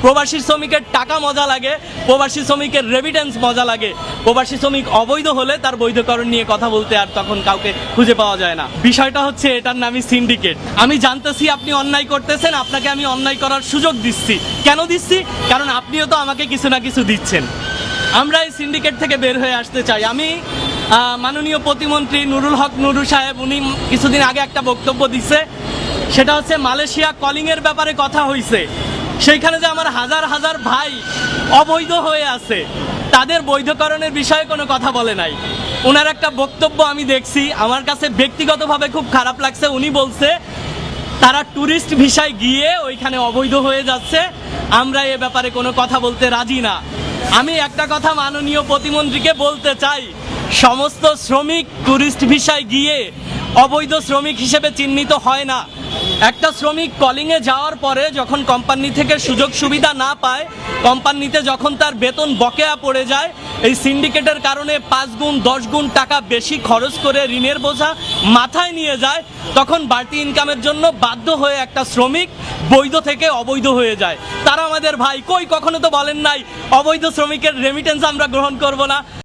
প্রবাসী শ্রমিকের টাকা মজা লাগে, প্রবাসী শ্রমিকের রেমিটেন্স মজা লাগে। প্রবাসী শ্রমিক অবৈধ হলে তার বৈধকরণ নিয়ে কথা বলতে আর তখন কাউকে খুঁজে পাওয়া যায় না। বিষয়টা হচ্ছে এটার নামই সিন্ডিকেট। আমি জানতেছি আপনি অন্যায় করতেছেন, আপনাকে আমি অন্যায় করার সুযোগ দিচ্ছি। কেন দিচ্ছি? কারণ আপনিও তো আমাকে কিছু না কিছু দিচ্ছেন। আমরা এই সিন্ডিকেট থেকে বের হয়ে আসতে চাই। আমি মাননীয় প্রতিমন্ত্রী নুরুল হক নুরু সাহেব, উনি কিছুদিন আগে একটা বক্তব্য দিচ্ছে, সেটা হচ্ছে মালয়েশিয়া কলিংয়ের ব্যাপারে কথা হয়েছে। সেইখানে যে আমার হাজার হাজার ভাই অবৈধ হয়ে আছে, তাদের বৈধকরণের বিষয়ে কোনো কথা বলে নাই। ওনার একটা বক্তব্য আমি দেখছি, আমার কাছে ব্যক্তিগতভাবে খুব খারাপ লাগছে। উনি বলছে তারা ট্যুরিস্ট ভিসায় গিয়ে ওইখানে অবৈধ হয়ে যাচ্ছে, আমরা এ ব্যাপারে কোনো কথা বলতে রাজি না। আমি একটা কথা মাননীয় প্রতিমন্ত্রীকে বলতে চাই, সমস্ত শ্রমিক ট্যুরিস্ট ভিসায় গিয়ে অবৈধ শ্রমিক হিসেবে চিহ্নিত হয় না। একটা শ্রমিক কলিংয়ে যাওয়ার পরে যখন কোম্পানি থেকে সুযোগ সুবিধা না পায়, কোম্পানিতে যখন তার বেতন বকেয়া পড়ে যায়, এই সিন্ডিকেটের কারণে 5 গুণ 10 গুণ টাকা বেশি খরচ করে ঋণের বোঝা মাথায় নিয়ে যায়, তখন বাড়তি ইনকামের জন্য বাধ্য হয়ে একটা শ্রমিক বৈধ থেকে অবৈধ হয়ে যায়। তারা আমাদের ভাই, কই কখনো তো বলেন নাই অবৈধ শ্রমিকের রেমিটেন্স আমরা গ্রহণ করব না।